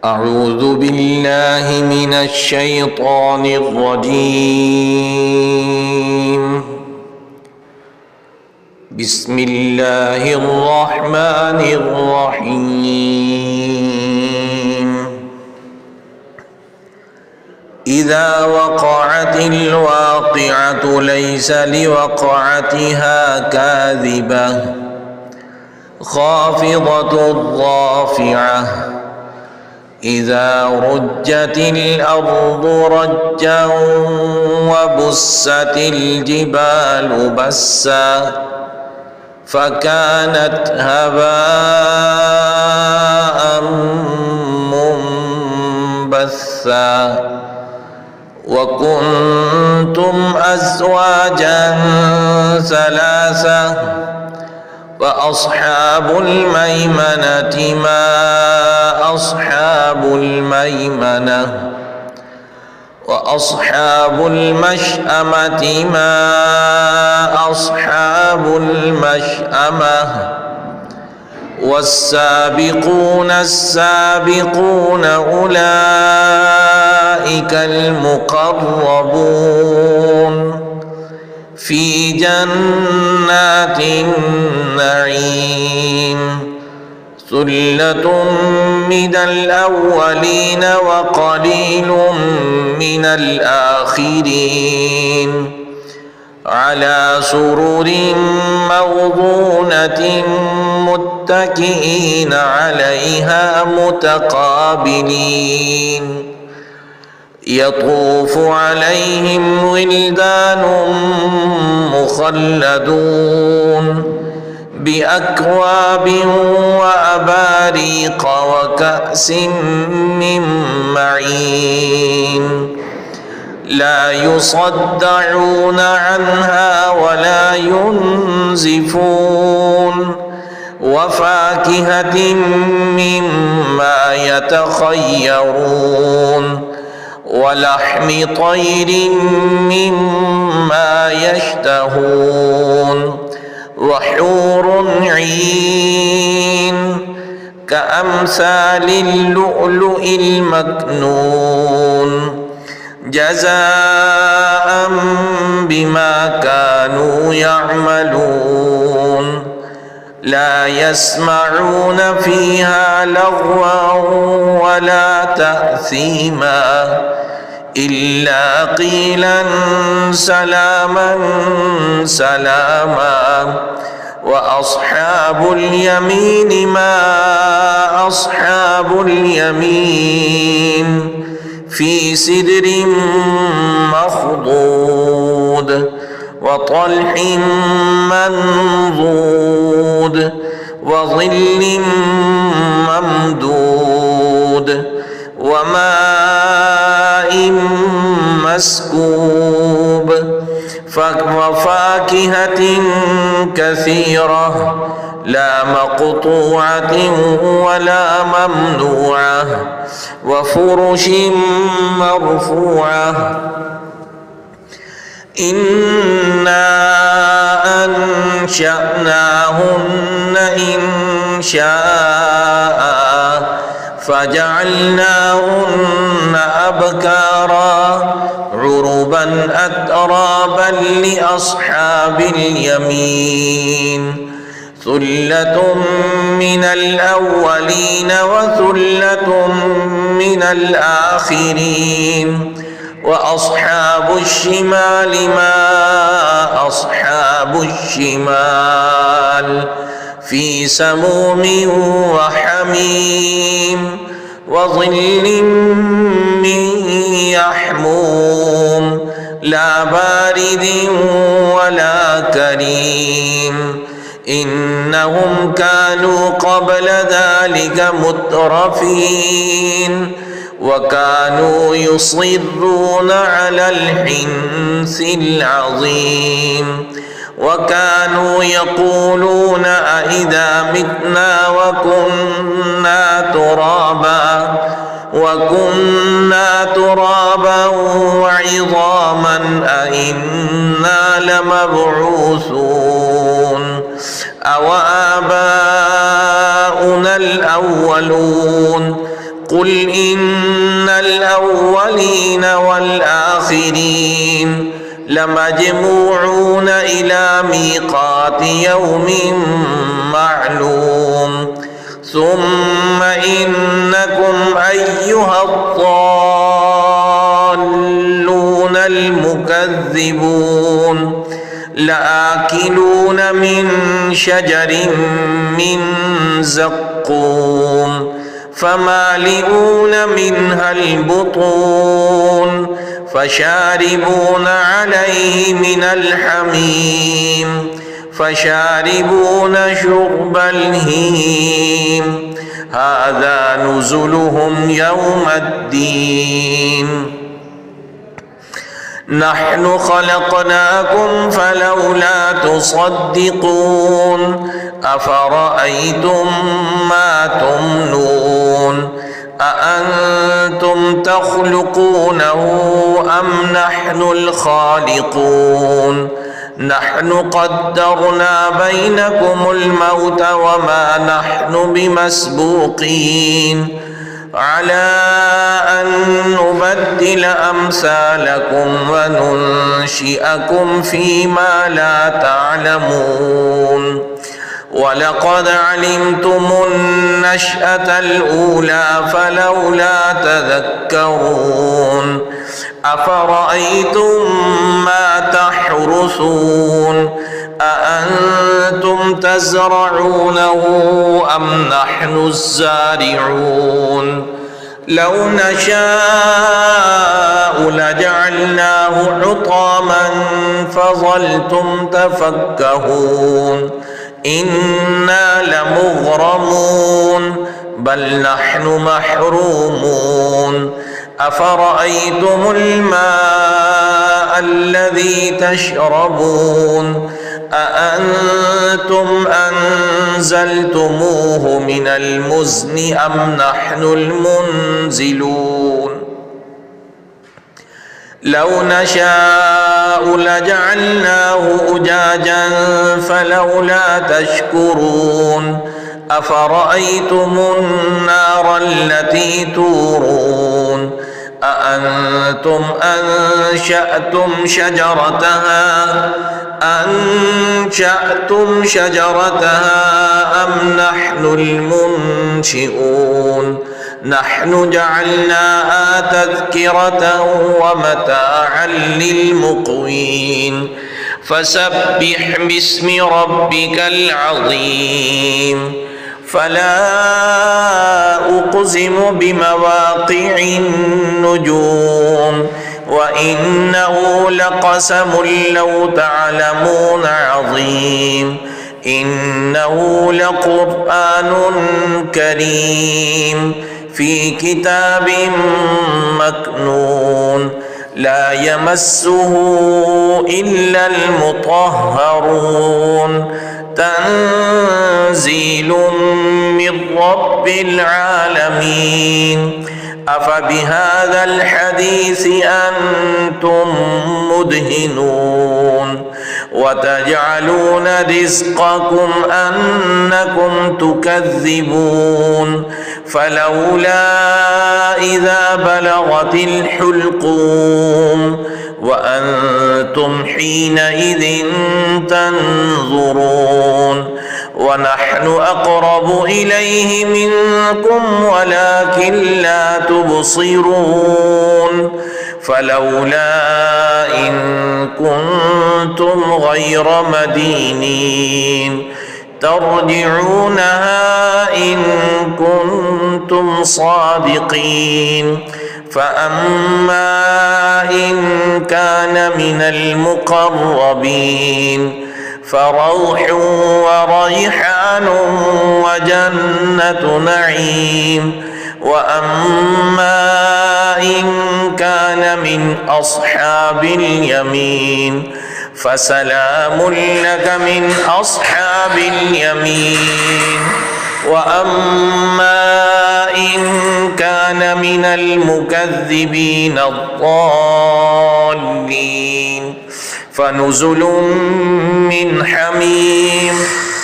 أعوذ بالله من الشيطان الرجيم. بسم الله الرحمن الرحيم. إذا وقعت الواقعة ليس لوقعتها كاذبة خافضة رافعة إذا رجت الأرض رجا وبست الجبال بسا فكانت هباء منبثا وكنتم أزواجا ثلاثة فأصحاب الميمنة ما أصحاب الميمنة وأصحاب المشأمة ما أصحاب المشأمة والسابقون السابقون أولئك المقربون في جنات النعيم ثلة من الأولين وقليل من الآخرين على سرر موضونة متكئين عليها متقابلين يطوف عليهم ولدان مخلدون بأكواب وأباريق وكأس من معين لا يصدعون عنها ولا ينزفون وفاكهة مما يتخيرون ولحم طير مما يشتهون وحور عين كأمثال اللؤلؤ المكنون جزاء بما كانوا يعملون لا يسمعون فيها لغوا ولا تأثيما إلا قيلا سلاما سلاما وأصحاب اليمين ما أصحاب اليمين في سدر مخضود وطلح منضود وظل ممدود وماء مسكوب وفاكهة كثيرة لا مقطوعة ولا ممنوعة وفرش مرفوعة إنا أنشأناهن إنشاء فجعلناهن أبكارا عربا أترابا لأصحاب اليمين ثلة من الأولين وثلة من الآخرين وأصحاب الشمال ما أصحاب الشمال في سموم وحميم وظل من يحموم لا بارد ولا كريم إنهم كانوا قبل ذلك مترفين وكانوا يصرون على الحنث العظيم وكانوا يقولون أئذا متنا وكنا ترابا وعظاما أئنا لمبعوثون أو آباؤنا الأولون قل إن الأولين والآخرين لمجموعون إلى ميقات يوم معلوم ثم إنكم أيها الضالون المكذبون لآكلون من شجر من زقوم فمالئون منها البطون فشاربون عليه من الحميم فشاربون شرب الهيم هذا نزلهم يوم الدين نحن خلقناكم فلولا تصدقون أفرأيتم ما تمنون أأنتم تخلقونه أم نحن الخالقون نحن قدرنا بينكم الموت وما نحن بمسبوقين على أن نبدل أمثالكم وننشئكم فيما لا تعلمون ولقد علمتم النشأة الأولى فلولا تذكرون أفرأيتم ما تحرثون أأنتم تزرعونه أم نحن الزارعون لو نشاء لجعلناه حطاما فظلتم تفكهون إنا لمغرمون بل نحن محرومون أفرأيتم الماء الذي تشربون أأنتم أنزلتموه من المزن أم نحن المنزلون لو نشاء لجعلناه أجاجا فلولا تشكرون أفرأيتم النار التي تورون أأنتم أنشأتم شجرتها أم نحن المنشئون نحن جعلناها تذكرة ومتاعا للمقوين فسبح باسم ربك العظيم فلا أقسم بمواقع النجوم وإنه لقسم لو تعلمون عظيم إنه لقرآن كريم في كتاب مكنون لا يمسه إلا المطهرون تنزيل من رب العالمين أفبهذا الحديث أنتم مدهنون وتجعلون رزقكم أنكم تكذبون فلولا إذا بلغت الحلقوم وأنتم حينئذ تنظرون ونحن أقرب إليه منكم ولكن لا تبصرون فلولا إن كنتم غير مدينين ترجعونها إن كنتم صادقين فأما إن كان من المقربين فروح وريحان وجنة نعيم وأما إن كان من أصحاب اليمين فسلام لك من أصحاب اليمين وأما إن كان من المكذبين الضالين فنزل من حميم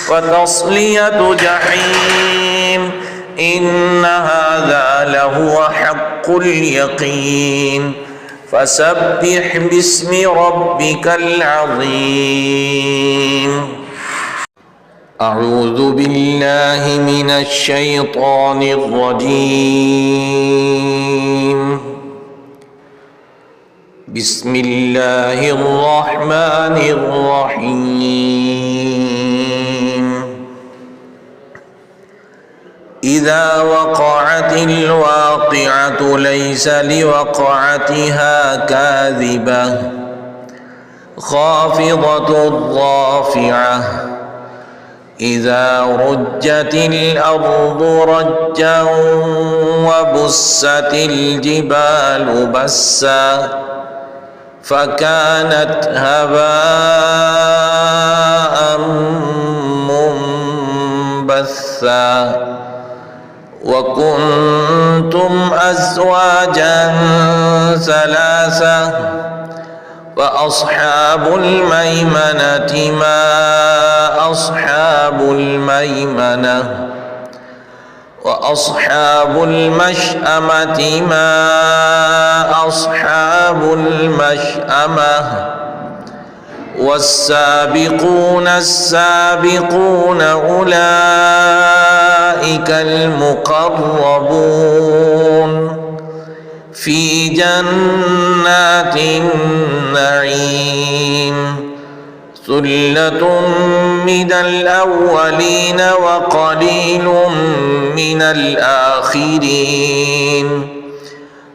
وتصلية جحيم إن هذا لهو حق اليقين فسبح باسم ربك العظيم. أعوذ بالله من الشيطان الرجيم. بسم الله الرحمن الرحيم. إذا وقعت الواقعة ليس لوقعتها كاذبة خافضة رافعة إذا رجت الأرض رجا وبست الجبال بسا فكانت هباء منبثا وكنتم أزواجا ثلاثة فأصحاب الميمنة ما أصحاب الميمنة وأصحاب المشأمة ما أصحاب المشأمة والسابقون السابقون أولئك المقربون في جنات النعيم ثلة من الأولين وقليل من الآخرين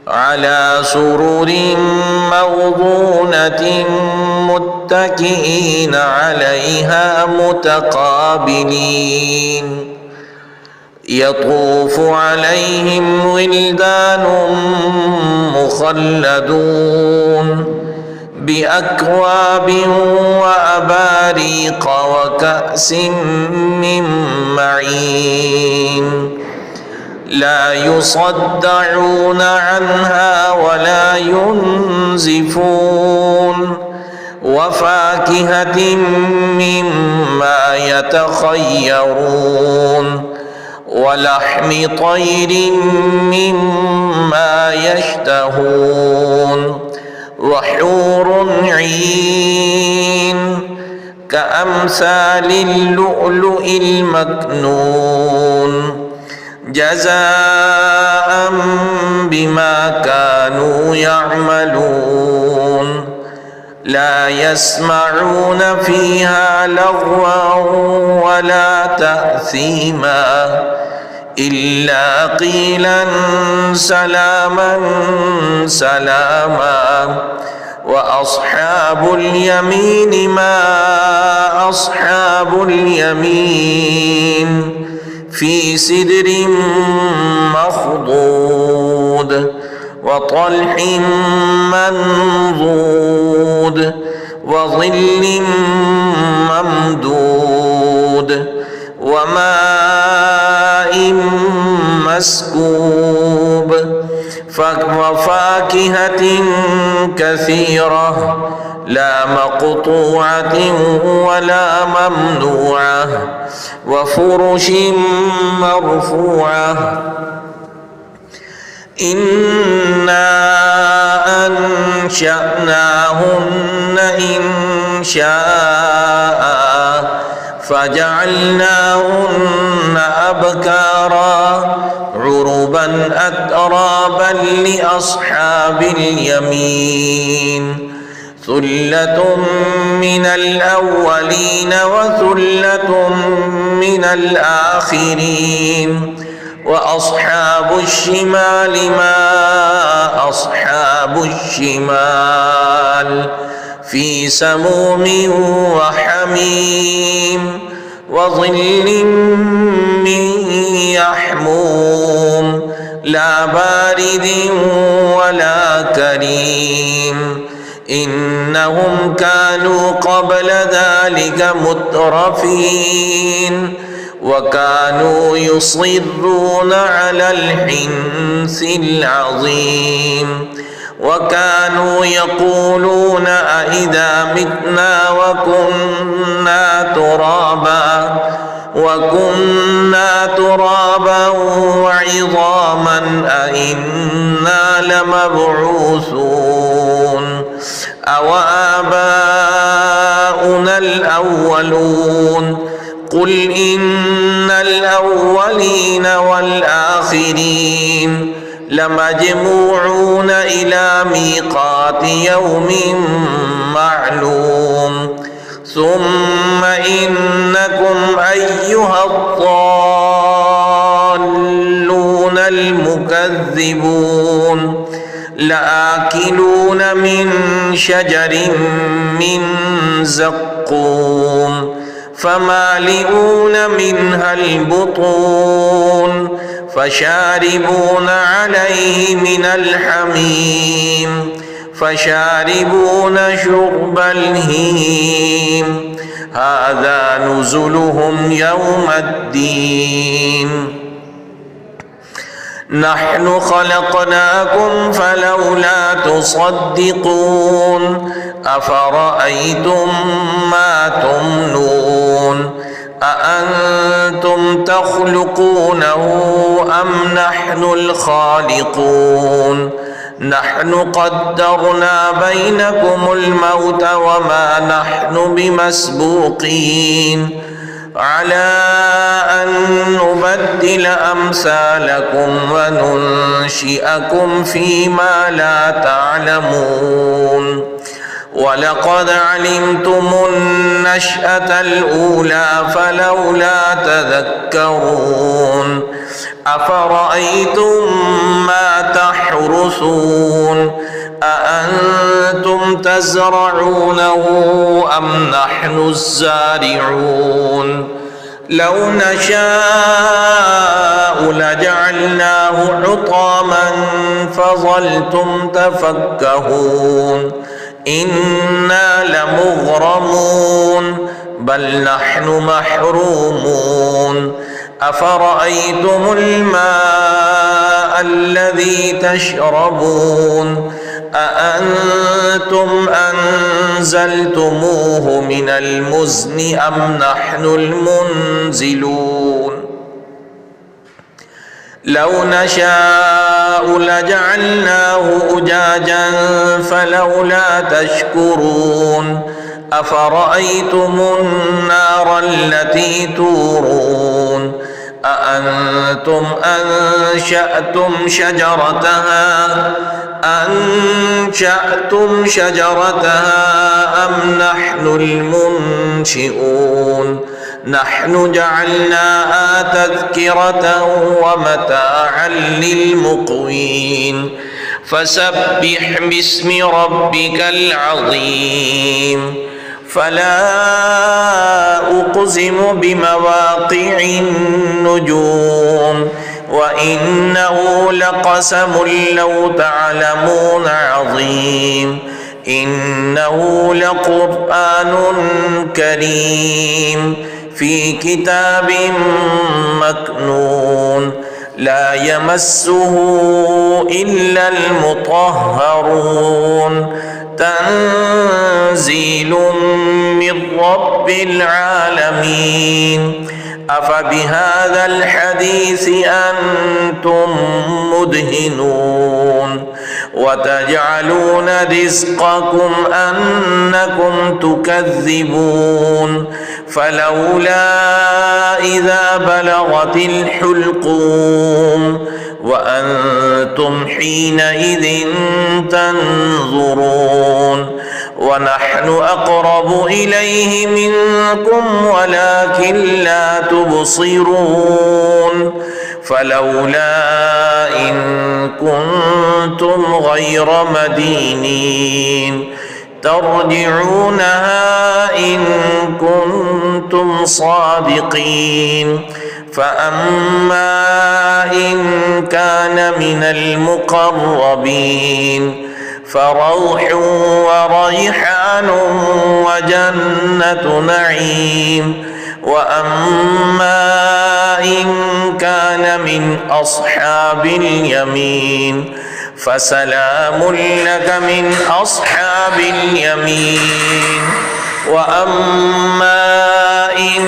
على سرر موضونة متكئين عليها متقابلين يطوف عليهم ولدان مخلدون بأكواب وأباريق وكأس من معين لا يصدعون عنها ولا ينزفون وفاكهة مما يتخيرون ولحم طير مما يشتهون وحور عين كأمثال اللؤلؤ المكنون جزاء بما كانوا يعملون لا يسمعون فيها لغوا ولا تأثيما إلا قيلا سلاما سلاما وأصحاب اليمين ما أصحاب اليمين في سدر مخضود وطلح منضود وظل ممدود وماء مسكوب وفاكهة كثيرة لا مقطوعة ولا ممنوعة وفرش مرفوعة إنا أنشأناهن إنشاء فجعلناهن أبكارا عربا أترابا لأصحاب اليمين ثلة من الأولين وثلة من الآخرين وأصحاب الشمال ما أصحاب الشمال في سموم وحميم وظل من يحموم لا بارد ولا كريم إنهم كانوا قبل ذلك مترفين وكانوا يصرون على الحنث العظيم وكانوا يقولون أئذا متنا وكنا ترابا وكنا ترابا وعظاما أئنا لمبعوثون أو آباؤنا الأولون قل إن الأولين والآخرين لمجموعون إلى ميقات يوم معلوم ثم إنكم أيها الضالون المكذبون لآكلون من شجر من زقوم فمالئون منها البطون فشاربون عليه من الحميم فشاربون شرب الهيم هذا نزلهم يوم الدين نحن خلقناكم فلولا تصدقون أفرأيتم ما تمنون أأنتم تخلقونه أم نحن الخالقون نحن قدرنا بينكم الموت وما نحن بمسبوقين على أن نبدل أمثالكم وننشئكم فيما لا تعلمون ولقد علمتم النشأة الأولى فلولا تذكرون أفرأيتم ما تحرثون أأنتم تزرعونه أم نحن الزارعون لو نشاء لجعلناه حطاما فظلتم تفكهون إنا لمغرمون بل نحن محرومون أفرأيتم الماء الذي تشربون أأنتم أنزلتموه من المزن أم نحن المنزلون لو نشاء لجعلناه أجاجا فلولا تشكرون أفرأيتم النار التي تورون أأنتم أنشأتم شجرتها أم نحن المنشئون نحن جعلناها تذكرة ومتاعا للمقوين فسبح باسم ربك العظيم فلا أقسم بمواقع النجوم وإنه لقسم لو تعلمون عظيم إنه لقرآن كريم في كتاب مكنون لا يمسه إلا المطهرون تنزيل من رب العالمين أفبهذا الحديث أنتم مدهنون وتجعلون رزقكم أنكم تكذبون فلولا إذا بلغت الحلقوم وأنتم حينئذ تنظرون ونحن أقرب إليه منكم ولكن لا تبصرون فلولا إن كنتم غير مدينين ترجعونها إن كنتم صادقين فأما إن كان من المقربين فروح وريحان وجنة نعيم وأما إن كان من أصحاب اليمين فسلام لك من أصحاب اليمين وأما إن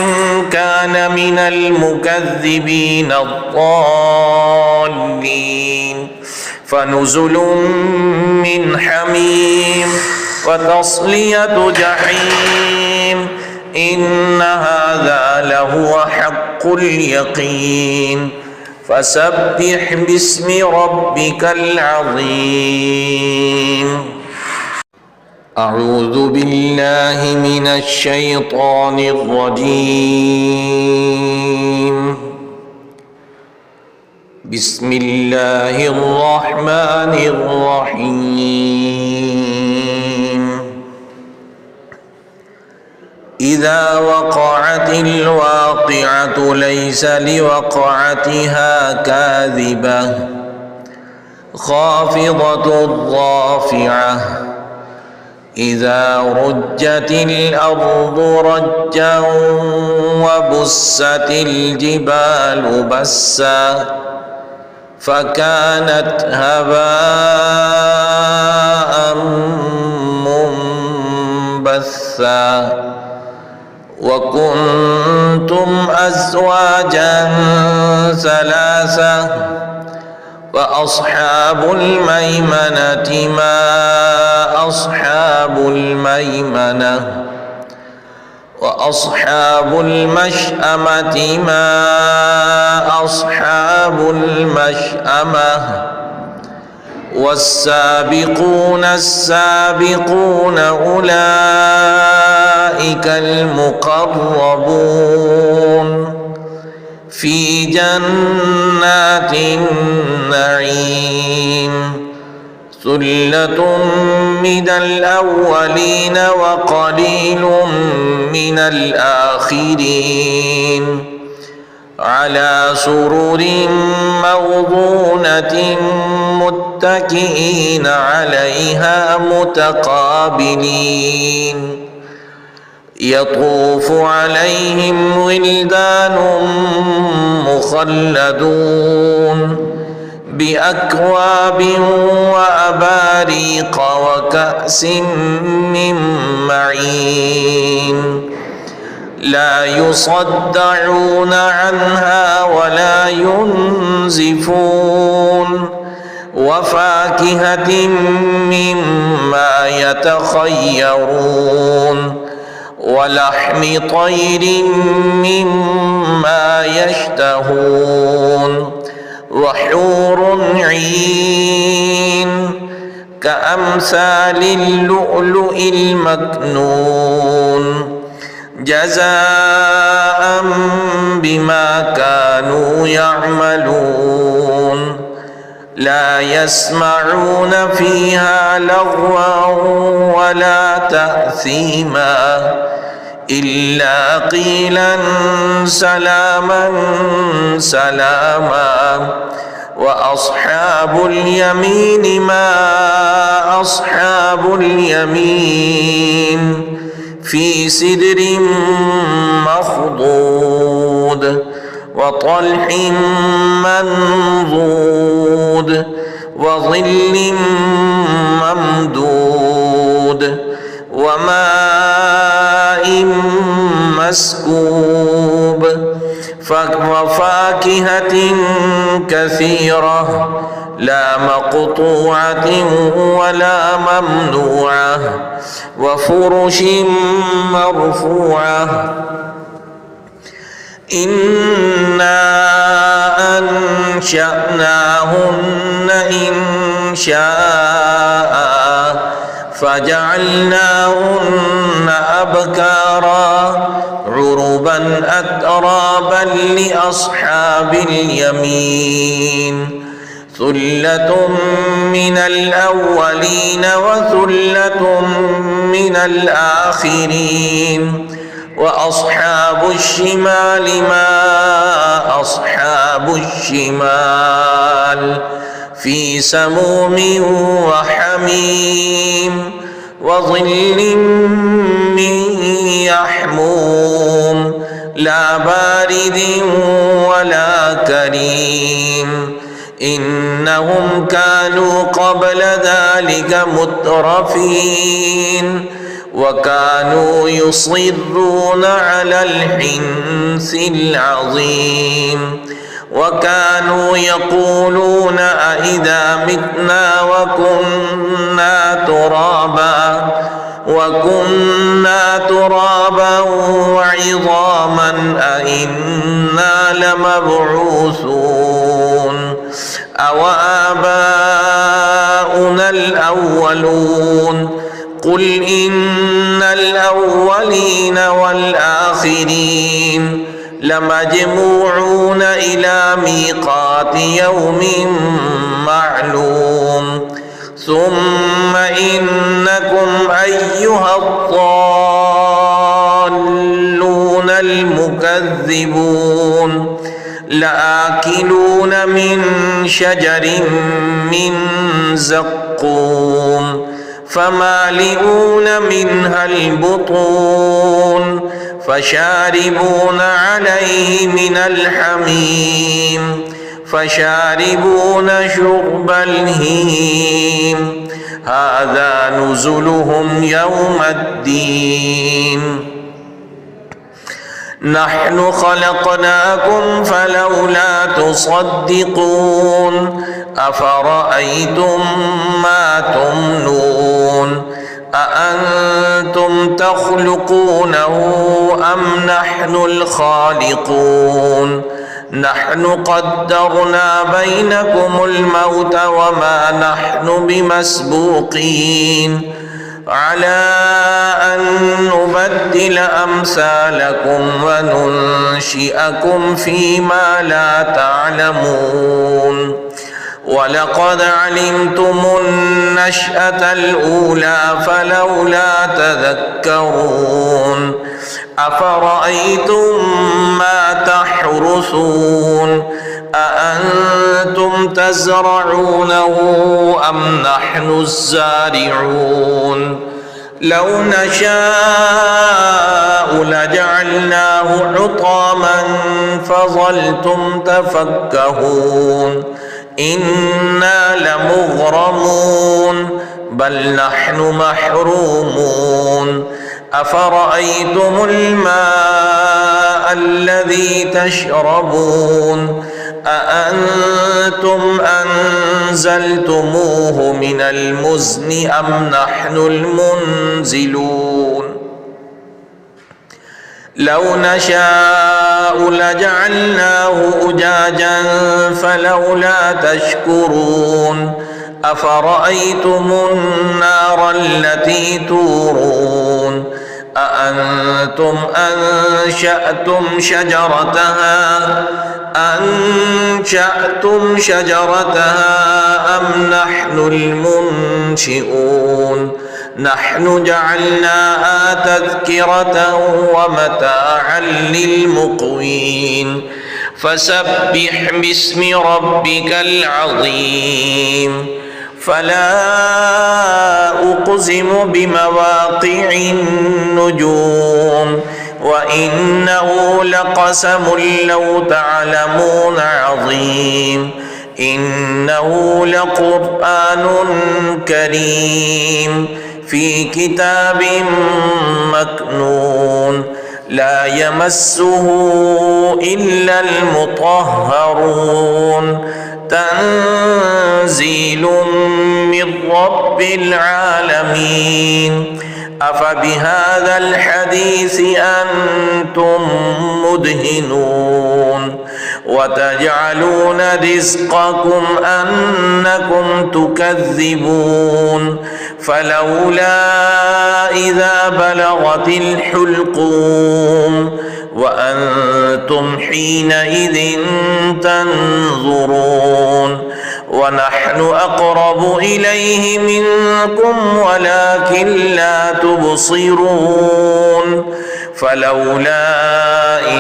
كان من المكذبين الضالين فنزل من حميم وتصلية جحيم إن هذا لهو حق اليقين فسبح باسم ربك العظيم. أعوذ بالله من الشيطان الرجيم. بسم الله الرحمن الرحيم. إذا وقعت الواقعة ليس لوقعتها كاذبة خافضة رافعة إذا رجت الأرض رجا وبست الجبال بسا فكانت هباء منبثا وكنتم أزواجا ثلاثة فأصحاب الميمنة ما أصحاب الميمنة وأصحاب المشأمة ما أصحاب المشأمة والسابقون السابقون أولئك المقربون في جنات النعيم ثلة من الأولين وقليل من الآخرين على سرر موضونة متكئين عليها متقابلين يطوف عليهم ولدان مخلدون بأكواب وأباريق وكأس من معين لا يصدعون عنها ولا ينزفون وفاكهة مما يتخيرون ولحم طير مما يشتهون وحور عين كأمثال اللؤلؤ المكنون جزاء بما كانوا يعملون لا يسمعون فيها لغوا ولا تأثيما إلا قيلا سلاما سلاما وأصحاب اليمين ما أصحاب اليمين في سدر مخضود وطلح منضود وظل ممدود وماء مسكوب وفاكهة كثيرة لا مقطوعة ولا ممنوعة وفرش مرفوعة إنا أنشأناهن إنشاء فجعلناهن أبكارا عربا أترابا لأصحاب اليمين ثلة من الأولين وثلة من الآخرين وأصحاب الشمال ما أصحاب الشمال في سموم وحميم وظل من يحموم لا بارد ولا كريم إنهم كانوا قبل ذلك مترفين وكانوا يصرون على الحنث العظيم وكانوا يقولون أإذا متنا وكنا ترابا وعظاما أإنا لمبعوثون أو آباؤنا الأولون قل إن الأولين والآخرين لمجموعون إلى ميقات يوم معلوم ثم إنكم أيها الضالون المكذبون لآكلون من شجر من زقوم فمالئون منها البطون فشاربون عليه من الحميم فشاربون شرب الهيم هذا نزلهم يوم الدين نحن خلقناكم فلولا تصدقون أفرأيتم ما تمنون أأنتم تخلقونه أم نحن الخالقون نحن قدرنا بينكم الموت وما نحن بمسبوقين على أن نبدل أمثالكم وننشئكم فيما لا تعلمون ولقد علمتم النشأة الأولى فلولا تذكرون أفرأيتم ما تحرثون أأنتم تزرعونه أم نحن الزارعون لو نشاء لجعلناه حطاما فظلتم تفكهون إنا لمغرمون بل نحن محرومون أفرأيتم الماء الذي تشربون أأنتم أنزلتموه من المزن أم نحن المنزلون لو نشاء لجعلناه أجاجا فلولا تشكرون أفرأيتم النار التي تورون أأنتم أنشأتم شجرتها أم نحن المنشئون نحن جعلناها تذكرة ومتاعا للمقوين فسبح باسم ربك العظيم فلا أقسم بمواقع النجوم وإنه لقسم لو تعلمون عظيم إنه لقرآن كريم في كتاب مكنون لا يمسه إلا المطهرون تنزيل من رب العالمين أفبهذا الحديث أنتم مدهنون وتجعلون رزقكم أنكم تكذبون فلولا إذا بلغت الحلقوم وأنتم حينئذ تنظرون ونحن أقرب إليه منكم ولكن لا تبصرون فلولا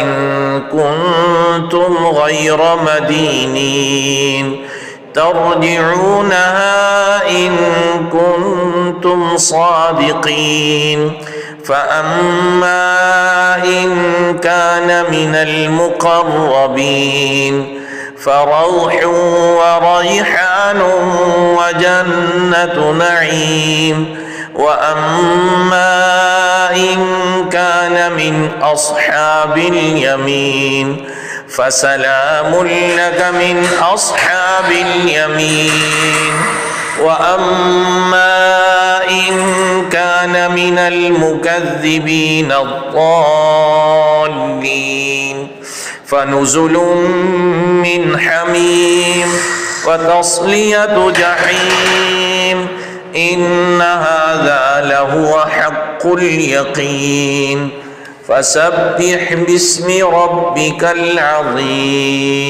إن كنتم غير مدينين ترجعونها إن كنتم صادقين فأما إن كان من المقربين فروح وريحان وجنة نعيم وأما إن كان من أصحاب اليمين فسلام لك من أصحاب اليمين. وأما إن كان من المكذبين الضالين فنزل من حميم وتصلية جحيم. إن هذا لهو حق اليقين. فسبح باسم ربك العظيم.